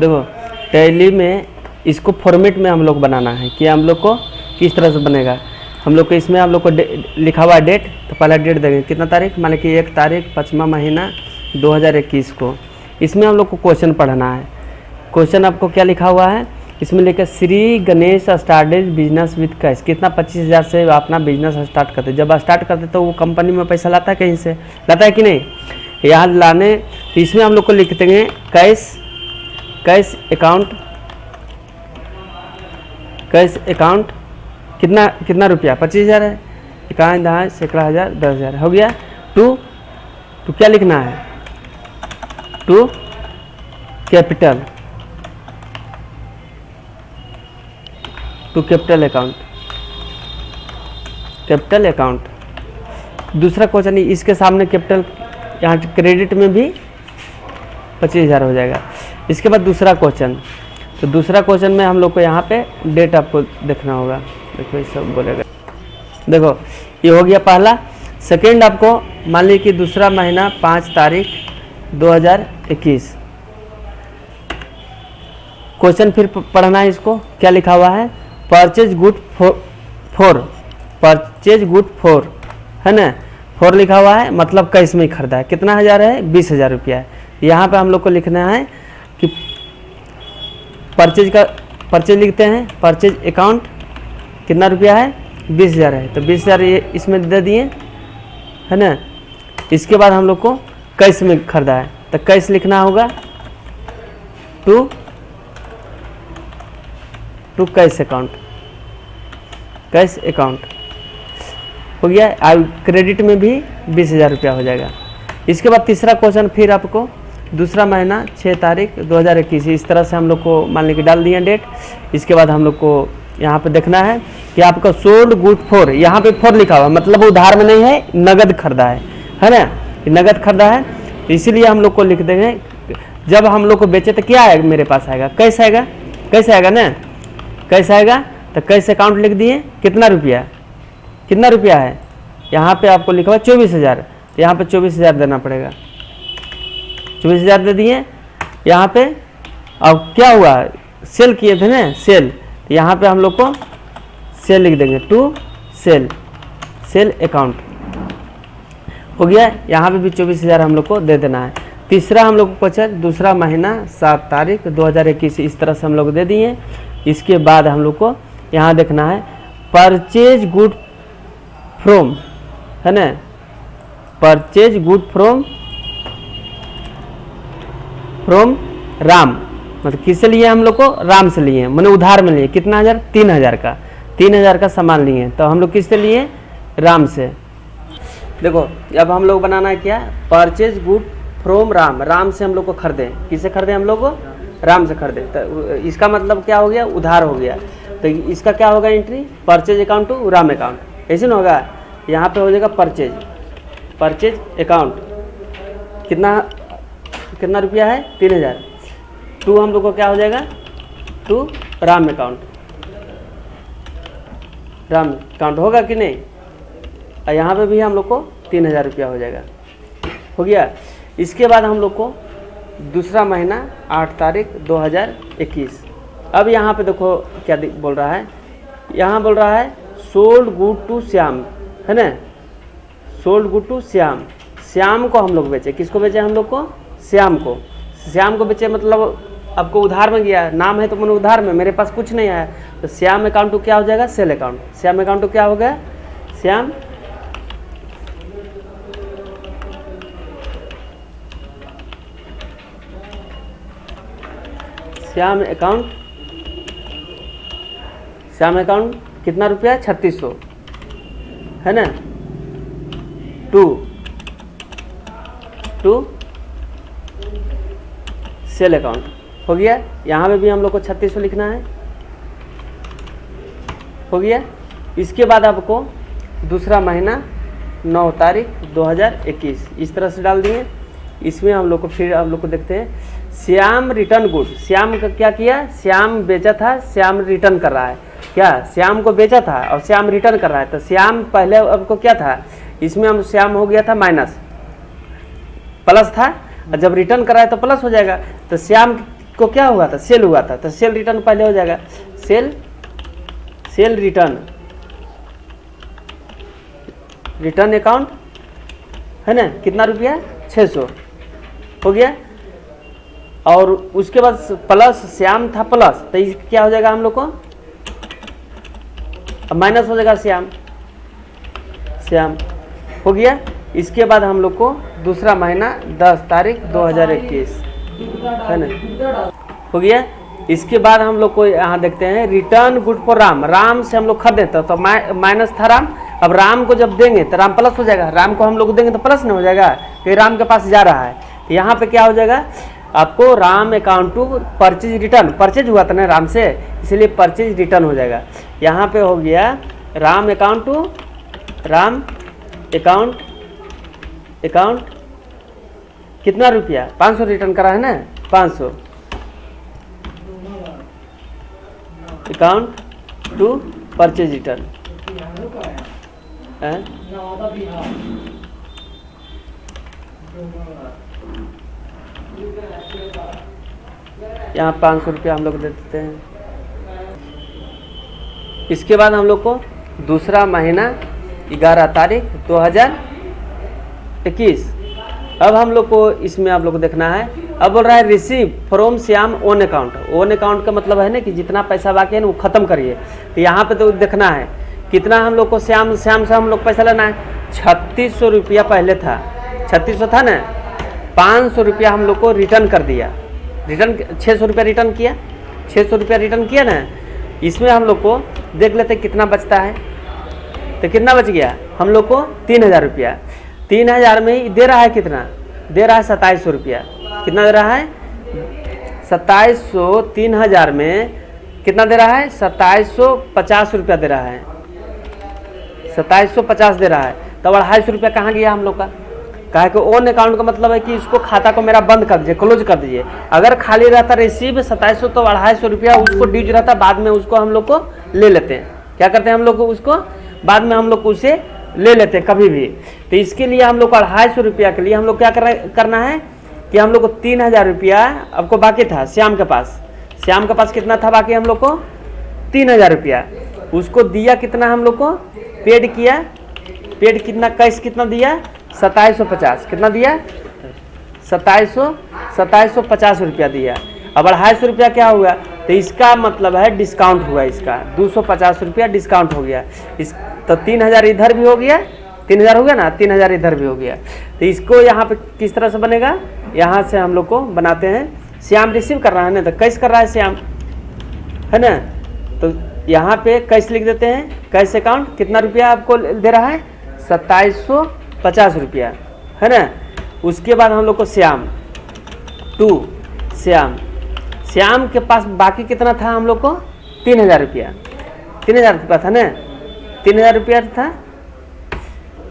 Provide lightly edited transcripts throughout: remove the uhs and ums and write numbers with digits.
देखो टैली में इसको फॉर्मेट में हम लोग बनाना है कि हम लोग को किस तरह से बनेगा। हम लोग को इसमें हम लोग को लिखा हुआ डेट, तो पहला डेट देंगे कितना तारीख, मान कि 1 तारीख 5वां महीना 2021 को। इसमें हम लोग को क्वेश्चन पढ़ना है। क्वेश्चन आपको क्या लिखा हुआ है, इसमें लिखा Shri Ganesh started business with cash. कितना 25,000 से अपना बिजनेस स्टार्ट करते। जब स्टार्ट करते तो वो कंपनी में पैसा लाता है, कहीं से लाता है कि नहीं, यहाँ लाने। तो इसमें हम लोग को लिख देंगे कैश अकाउंट कितना रुपया 25,000 है, इकाई दहाई सैकड़ा हज़ार 10,000 हो गया। टू क्या लिखना है, टू कैपिटल अकाउंट। दूसरा क्वेश्चन इसके सामने कैपिटल, यहाँ क्रेडिट में भी 25,000 हो जाएगा। इसके बाद दूसरा क्वेश्चन, तो दूसरा क्वेश्चन में हम लोग को यहाँ पे डेट आपको देखना होगा। देखो ये सब बोलेगा, देखो ये हो गया पहला। सेकेंड आपको मान लीजिए कि दूसरा महीना 5 तारीख 2021। क्वेश्चन फिर पढ़ना है। इसको क्या लिखा हुआ है, परचेज गुड फॉर है ना, 4 लिखा हुआ है, मतलब कैश में खरीदा है। कितना हज़ार है, 20,000 रुपया है। यहाँ पे हम लोग को लिखना है कि परचेज लिखते हैं, परचेज अकाउंट कितना रुपया है, 20,000 है, तो 20,000 ये इसमें दे दिए है ना। इसके बाद हम लोग को कैश में खरीदा है, तो कैश लिखना होगा टू कैश अकाउंट हो गया। अब क्रेडिट में भी 20,000 रुपया हो जाएगा। इसके बाद तीसरा क्वेश्चन फिर आपको दूसरा महीना 6 तारीख 2021, इस तरह से हम लोग को मान लीजिए डाल दिए डेट। इसके बाद हम लोग को यहाँ पे देखना है कि आपका सोल्ड गुड फॉर, यहाँ पे 4 लिखा हुआ, मतलब उधार में नहीं है, नगद खरीदा है ना, नगद खरीदा है। इसीलिए हम लोग को लिख देंगे, जब हम लोग को बेचे तो क्या आएगा, मेरे पास आएगा कैश आएगा ना, कैश आएगा। तो कैश अकाउंट लिख दिए, कितना रुपया है, यहाँ पे आपको लिखा हुआ 24,000, यहाँ पे 24,000 देना पड़ेगा। 24,000 दे दिए यहाँ पे। अब क्या हुआ, सेल किए थे ना, सेल, यहाँ पे हम लोग को सेल लिख देंगे, टू सेल अकाउंट हो गया। यहाँ पे भी 24,000 हम लोग को दे देना है। तीसरा हम लोग को क्वेश्चन दूसरा महीना 7 तारीख 2021, इस तरह से हम लोग दे दिए। इसके बाद हम लोग को यहाँ देखना है परचेज गुड फ्रॉम है ना, परचेज गुड फ्रॉम राम, मतलब किससे लिए हम लोग को, राम से लिए, मैंने उधार में लिए। कितना हज़ार, 3,000 का सामान लिए, तो हम लोग किससे लिए, राम से। देखो अब हम लोग बनाना है क्या, परचेज गुड फ्रॉम राम से हम लोग को खरीदे। किससे खरीदे हम लोग को, राम से खरीदे। तो इसका मतलब क्या हो गया, उधार हो गया। तो इसका क्या होगा entry, purchase account to Ram account, ऐसे ना होगा। यहाँ पे हो जाएगा परचेज अकाउंट, कितना रुपया है, 3,000। टू हम लोग को क्या हो जाएगा, टू राम अकाउंट होगा कि नहीं। और यहाँ पे भी हम लोग को 3,000 रुपया हो जाएगा, हो गया। इसके बाद हम लोग को दूसरा महीना 8 तारीख 2021। अब यहाँ पे देखो क्या बोल रहा है, यहाँ बोल रहा है सोल्ड गुड टू श्याम है ना, सोल्ड गुड टू श्याम को हम लोग बेचे। किसको बेचे हम लोग को, श्याम को बेचे, मतलब आपको उधार में गया, नाम है तो मैंने उधार में, मेरे पास कुछ नहीं आया। तो श्याम अकाउंट तो क्या हो जाएगा, सेल अकाउंट। श्याम अकाउंट तो क्या हो गया, श्याम अकाउंट कितना रुपया, 3600 है ना, टू सेल अकाउंट हो गया। यहाँ पे भी हम लोग को 3600 लिखना है, हो गया। इसके बाद आपको दूसरा महीना 9 तारीख 2021 इस तरह से डाल दिए। इसमें हम लोग को फिर हम लोग को देखते हैं श्याम रिटर्न गुड। श्याम का क्या किया, श्याम बेचा था, श्याम रिटर्न कर रहा है। क्या, श्याम को बेचा था और श्याम रिटर्न कर रहा है। तो श्याम पहले आपको क्या था, इसमें हम श्याम हो गया था माइनस, प्लस था, और जब रिटर्न कर रहा है तो प्लस हो जाएगा। तो श्याम को क्या हुआ था, सेल हुआ था, तो सेल रिटर्न पहले हो जाएगा। सेल रिटर्न अकाउंट है ना, कितना रुपया, 600 हो गया। और उसके बाद प्लस श्याम था प्लस, तो क्या हो जाएगा हम लोग को, अब माइनस हो जाएगा श्याम हो गया। इसके बाद हम लोग को दूसरा महीना 10 तारीख 2021 है ना, हो गया। इसके बाद हम लोग को यहाँ देखते हैं return good for Ram, Ram से हम लोग खरीदे तो माइनस था राम, अब राम को जब देंगे तो राम प्लस हो जाएगा, राम को हम लोग देंगे तो प्लस नहीं हो जाएगा, क्योंकि राम के पास जा रहा है। तो यहाँ पे क्या हो जाएगा आपको, Ram account to purchase return, purchase हुआ था ना राम से, इसलिए परचेज रिटर्न हो जाएगा। यहाँ पे हो गया Ram account to Ram account कितना रुपया, 500 रिटर्न करा है ना, 500 अकाउंट टू परचेज रिटर्न यहाँ 500 रुपया हम लोग दे देते हैं। इसके बाद हम लोग को दूसरा महीना 11 तारीख 2021, अब हम लोग को इसमें आप लोग को देखना है। अब बोल रहा है receive from Shyam own account, own account का मतलब है ना कि जितना पैसा बाकी है ना वो खत्म करिए। तो यहाँ पे तो देखना है कितना हम लोग को श्याम से हम लोग पैसा लेना है, 3600 रुपया पहले था, 3600 था ना, 500 रुपया हम लोग को रिटर्न कर दिया, रिटर्न 600 रुपया रिटर्न किया, 600 रुपया रिटर्न किया ना। इसमें हम लोग को देख लेते कितना बचता है, तो कितना बच गया हम लोग को 3000 रुपया। 3000 में दे रहा है कितना, दे रहा है 2700 रुपया, कितना दे रहा है 2700, 3000 में कितना दे रहा है 2750 रुपया दे रहा है, 2750 दे रहा है। तब 250 रुपया कहाँ गया हम लोग का, कहा कि ओन अकाउंट का मतलब है कि इसको खाता को मेरा बंद कर दीजिए, क्लोज कर दीजिए। अगर खाली रहता रिसीव 2700 तो 250 रुपया उसको ड्यूज रहता, बाद में उसको हम लोग को ले लेते हैं, क्या करते हैं हम लोग को उसको बाद में हम लोग को उसे ले लेते हैं कभी भी। तो इसके लिए हम लोग को 250 रुपया के लिए हम लोग क्या करना है कि हम लोग को 3000 रुपया आपको बाकी था श्याम के पास, श्याम के पास कितना था बाकी हम लोग को 3000 रुपया, उसको दिया कितना हम लोग को, पेड किया, पेड कितना, कैश कितना दिया 2750, कितना दिया 2750 रुपया दिया। अब 250 रुपया क्या हुआ, तो इसका मतलब है डिस्काउंट हुआ, इसका 250 रुपया डिस्काउंट हो गया, इस तो 3000 इधर भी हो गया, 3000 हो गया ना, 3000 इधर भी हो गया। तो इसको यहाँ पे किस तरह से बनेगा, यहाँ से हम लोग को बनाते हैं, श्याम रिसीव कर रहा है ना, तो कैश कर रहा है श्याम है ना, तो यहाँ पे कैश लिख देते हैं, कैश अकाउंट कितना रुपया आपको दे रहा है 2750 रुपया है ना। उसके बाद हम लोग को श्याम टू श्याम के पास बाकी कितना था हम लोग को 3000 रुपया, 3000 रुपया था ना, 3000 रुपया था।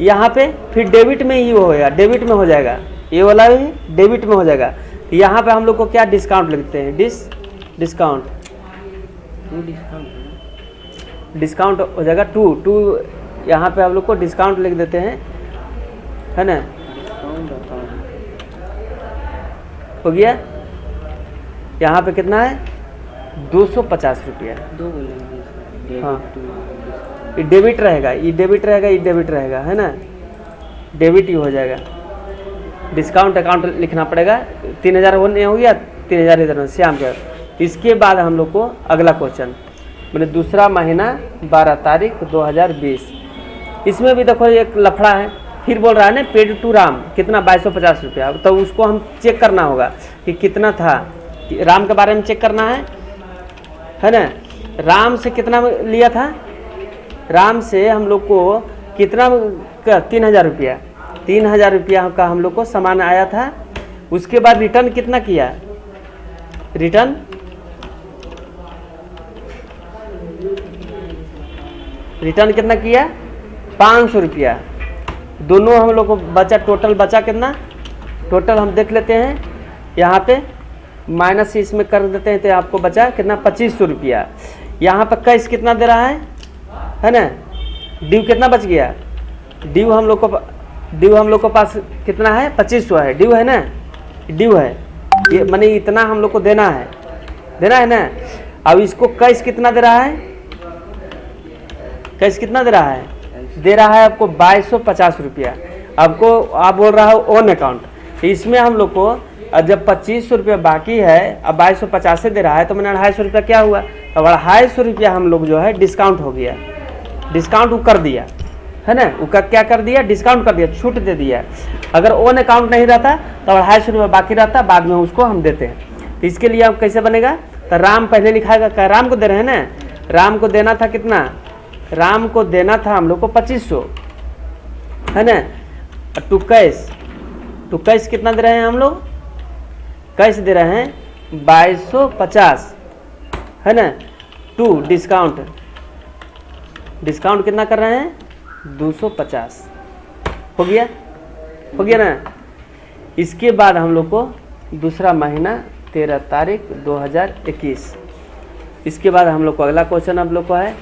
यहाँ पे फिर डेबिट में ही होगा, डेबिट में हो जाएगा, ये वाला भी डेबिट में हो जाएगा। यहाँ पे हम लोग को क्या डिस्काउंट लिखते हैं, डिस्काउंट हो जाएगा टू, यहाँ पे हम लोग को डिस्काउंट लिख देते हैं है ना, हो गया। यहाँ पे कितना है 250 रुपया, हाँ ये डेबिट रहेगा, ये डेबिट रहेगा, ये डेबिट रहेगा है ना, डेबिट ही हो जाएगा। डिस्काउंट अकाउंट लिखना पड़ेगा, 3000 होने हो गया, 3000 इधर श्याम का। इसके बाद हम लोग को अगला क्वेश्चन मैंने दूसरा महीना 12 तारीख 2020, इसमें भी देखो एक लफड़ा है, फिर बोल रहा है ना पेड टू राम कितना 2250 रुपया, तो उसको हम चेक करना होगा कि कितना था, राम के बारे में चेक करना है ना। राम से कितना लिया था, राम से हम लोग को कितना 3000 रुपया, 3000 रुपया का हम लोग को सामान आया था। उसके बाद रिटर्न कितना किया, रिटर्न कितना किया 500 रुपया। दोनों हम लोग को बचा, टोटल बचा कितना, टोटल हम देख लेते हैं, यहाँ पे माइनस इसमें कर देते हैं तो आपको बचा कितना 2500 रुपया। यहाँ पर कैश कितना दे रहा है ना, ड्यू कितना बच गया, ड्यू हम लोग को पास कितना है 2500 है, ड्यू है ना, ड्यू है, ये माने इतना हम लोग को देना है, दे रहा है ना। अब इसको कैश कितना दे रहा है, कैश कितना दे रहा है, दे रहा है आपको 2250 रुपया। आपको आप बोल रहा हो ओन अकाउंट, इसमें हम लोग को जब 2500 रुपया बाकी है, अब 2250 से दे रहा है, तो मैंने 250 रुपया क्या हुआ, अब 250 रुपया हम लोग जो है डिस्काउंट हो गया, डिस्काउंट वो कर दिया है ना, वो क्या कर दिया, डिस्काउंट कर दिया, छूट दे दिया। अगर ओन अकाउंट नहीं रहता तो 250 रुपया बाकी रहता, बाद में उसको हम देते हैं। तो इसके लिए अब कैसे बनेगा, तो राम पहले लिखाएगा, क्या राम को दे रहे हैं ना, राम को देना था कितना, राम को देना था हम लोग को 2500 है ना। टू कैश कितना दे रहे हैं हम लोग, कैश दे रहे हैं 2250 है ना। टू डिस्काउंट, डिस्काउंट कितना कर रहे हैं 250, हो गया, हो गया ना। इसके बाद हम लोग को दूसरा महीना 13 तारीख 2021। इसके बाद हम लोग को अगला क्वेश्चन आप लोग को है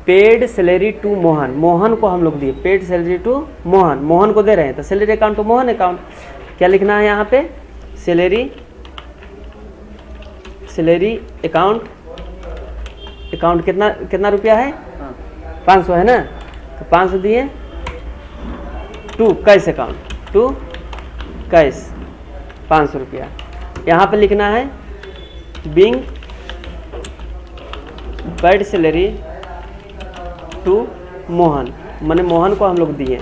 paid salary to Mohan. Mohan को हम लोग दिए paid salary to Mohan, Mohan को दे रहे हैं, तो salary account to Mohan account. क्या लिखना है यहाँ पे, सैलरी अकाउंट, अकाउंट कितना रुपया है 500 है ना, तो 500 दिए। To cash account, to cash 500 रुपया। यहाँ पे लिखना है being paid salary to Mohan, माने मोहन को हम लोग दिए।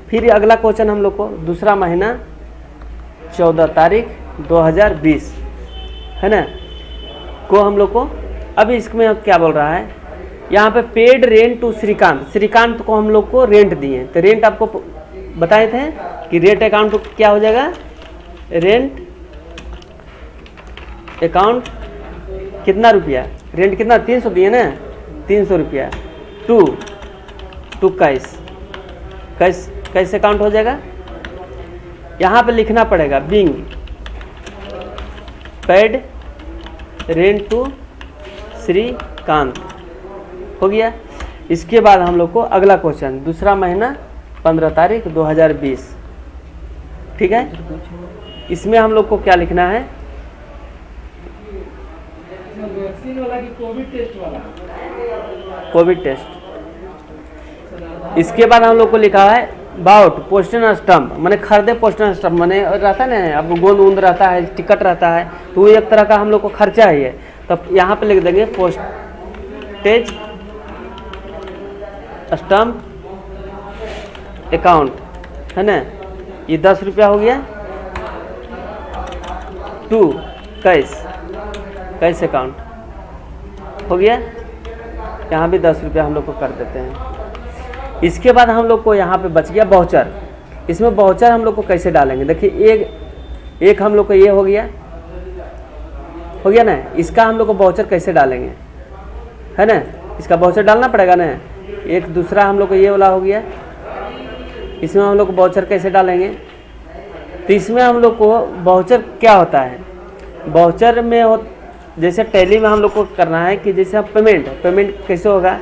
फिर अगला क्वेश्चन हम लोग को दूसरा महीना 14 तारीख 2020 है ना, को हम लोग को अभी इसमें क्या बोल रहा है, यहाँ पे paid rent to Shrikant, Shrikant को हम लोग को रेंट दिए। तो रेंट आपको बताए थे कि रेंट अकाउंट क्या हो जाएगा, रेंट अकाउंट कितना रुपया, रेंट कितना 300 दिए ना, 300 रुपया। टू कैश अकाउंट हो जाएगा। यहाँ पे लिखना पड़ेगा being paid rent to Shrikant, हो गया। इसके बाद हम लोग को अगला क्वेश्चन दूसरा महीना 15 तारीख 2020, ठीक है। इसमें हम लोग को क्या लिखना है, वैक्सीन वाला कि कोविड टेस्ट वाला, कोविड टेस्ट। इसके बाद हम लोग को लिखा है बाउट पोस्टल स्टम्प, मैंने खरीदे पोस्टल स्टम्प, मैंने रहता है ना अब गोंद वोंद रहता है, टिकट रहता है, तो एक तरह का हम लोग को खर्चा ही है। तब यहाँ पे लिख देंगे पोस्टेज स्टम्प अकाउंट है ना, ये 10 रुपया हो गया। टू कैश अकाउंट हो गया, यहाँ भी 10 रुपया हम लोग को कर देते हैं। इसके बाद हम लोग को यहाँ पे बच गया बाउचर। इसमें बाउचर हम लोग को कैसे डालेंगे, देखिए एक हम लोग को ये हो गया ना, इसका हम लोग को बाउचर कैसे डालेंगे है ना, इसका बाउचर डालना पड़ेगा ना। एक दूसरा हम लोग को ये वाला हो गया, इसमें हम लोग को बाउचर कैसे डालेंगे, तो इसमें हम लोग को बाउचर क्या होता है, बाउचर में जैसे टैली में हम लोग को करना है कि जैसे पेमेंट कैसे होगा,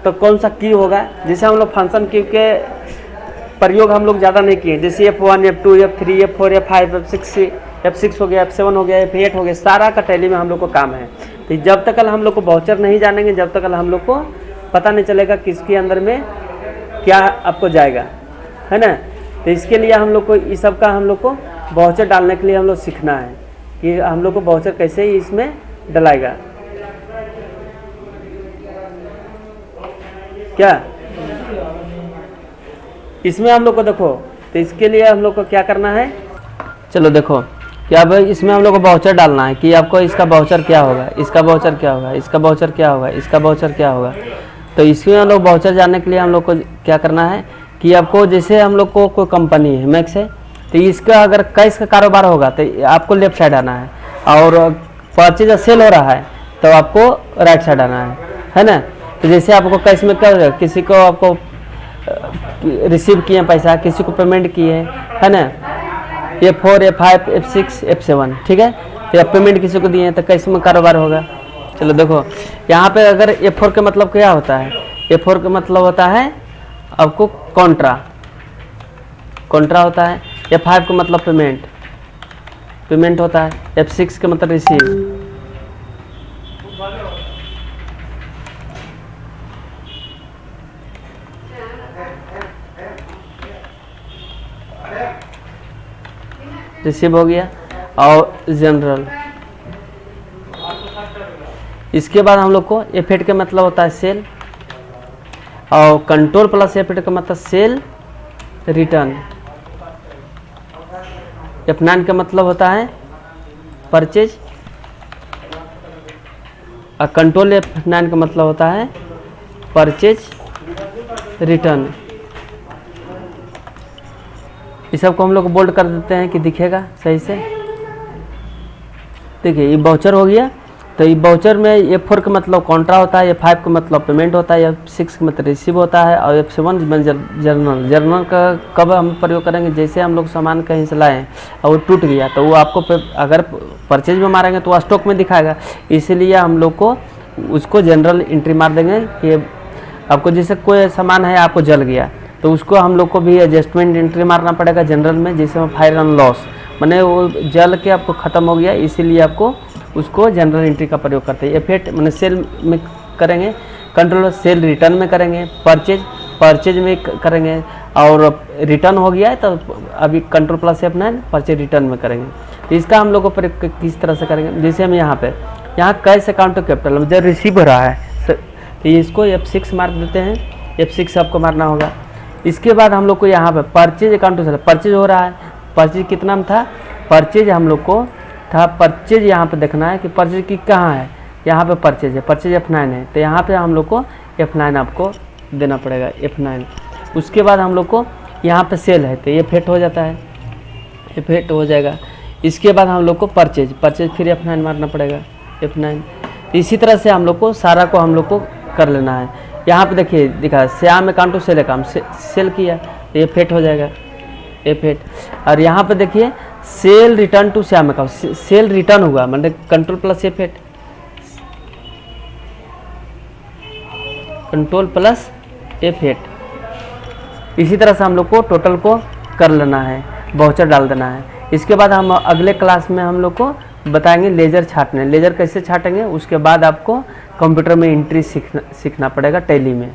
तो कौन सा की होगा। जैसे हम लोग फंक्शन की के प्रयोग हम लोग ज़्यादा नहीं किए, जैसे F1 F2 F3 F4 F5 F6 हो गया, F7 हो गया, F8 हो गया, सारा का टैली में हम लोग को काम है। तो जब तक हम लोग को बाउचर नहीं जानेंगे, जब तक हम लोग को पता नहीं चलेगा किसके अंदर में क्या आपको जाएगा है ना। तो इसके लिए हम लोग को इस सब का हम लोग को बाउचर डालने के लिए हम लोग सीखना है कि हम लोग को बाउचर कैसे इसमें डलाएगा। क्या इसमें हम लोग को देखो, तो इसके लिए हम लोग को क्या करना है, चलो देखो क्या भाई, इसमें हम लोग को बाउचर डालना है कि आपको इसका बाउचर क्या होगा, इसका बाउचर क्या होगा, इसका बाउचर क्या होगा, इसका बाउचर क्या होगा। तो इसमें हम लोग बाउचर जानने के लिए हम लोग को क्या करना है कि आपको जैसे हम लोग को कोई कंपनी है मैक्स है, तो इसका अगर कैश का कारोबार होगा तो आपको लेफ्ट साइड आना है, और परचेज सेल हो रहा है तो आपको राइट साइड आना है ना। तो जैसे आपको कैश में क्या, किसी को आपको रिसीव किए पैसा, किसी को पेमेंट किए है ना, F4 F5 F6 F7, ठीक है। तो आप पेमेंट किसी को दिए हैं तो कैश में कारोबार होगा। चलो देखो यहाँ पे अगर F4 का मतलब क्या होता है, F4 का मतलब होता है आपको कॉन्ट्रा होता है। F5 का मतलब पेमेंट होता है। F6 का मतलब रिसीव रिसीव हो गया, और जनरल। इसके बाद हम लोग को F8 का मतलब होता है सेल, और कंट्रोल प्लस F8 का मतलब सेल रिटर्न। F9 का मतलब होता है परचेज, और कंट्रोल F9 का मतलब होता है परचेज रिटर्न। इस सब को हम लोग बोल्ड कर देते हैं कि दिखेगा सही से। देखिए ये वाउचर हो गया, तो ये वाउचर में F4 का मतलब कॉन्ट्रा होता है, F5 का मतलब पेमेंट होता है, F6 का मतलब रिसीव होता है, और F7 में जर्नल। जर्नल का कब हम प्रयोग करेंगे, जैसे हम लोग सामान कहीं से लाएँ और वो टूट गया तो वो आपको अगर परचेज में मारेंगे तो स्टॉक में दिखाएगा, इसीलिए हम लोग को उसको जनरल एंट्री मार देंगे कि आपको जैसे कोई सामान है आपको जल गया तो उसको हम लोग को भी एडजस्टमेंट एंट्री मारना पड़ेगा जनरल में, जैसे फायर एंड लॉस, मैंने वो जल के आपको ख़त्म हो गया, इसीलिए आपको उसको जनरल एंट्री का प्रयोग करते हैं। F8 मैंने सेल में करेंगे, कंट्रोल सेल रिटर्न में करेंगे, परचेज में करेंगे, और रिटर्न हो गया है तो अभी control plus F9 purchase return में करेंगे। तो इसका हम लोग को प्रयोग किस तरह से करेंगे, जैसे हम यहाँ कैश अकाउंट टू कैपिटल जब रिसीव हो रहा है तो इसको F6 मार देते हैं, F6 आपको मारना होगा। इसके बाद हम लोग को यहाँ पे purchase account to sale, purchase हो रहा है, परचेज कितना में था, परचेज हम लोग को था, परचेज यहाँ पे देखना है कि परचेज की कहाँ है, यहाँ पे परचेज है, परचेज F9 है, तो यहाँ पे हम लोग को F9 आपको देना पड़ेगा, F9। उसके बाद हम लोग को यहाँ पे सेल है तो F8 हो जाता है, F8 हो जाएगा। इसके बाद हम लोग को परचेज फिर F9 मारना पड़ेगा, F9। इसी तरह से हम लोग को सारा को हम लोग को कर लेना है। यहाँ पे देखिए दिखा Shyam account to sale account, sale किया तो F8 हो जाएगा, F8। और यहाँ पे देखिए sale return to Shyam account, sale return हुआ मतलब control plus F8, control plus F8। इसी तरह से हम लोग को टोटल को कर लेना है, वाउचर डाल देना है। इसके बाद हम अगले क्लास में हम लोग को बताएंगे लेजर छाटने, लेजर कैसे छाटेंगे, उसके बाद आपको कंप्यूटर में एंट्री सीखना पड़ेगा टैली में।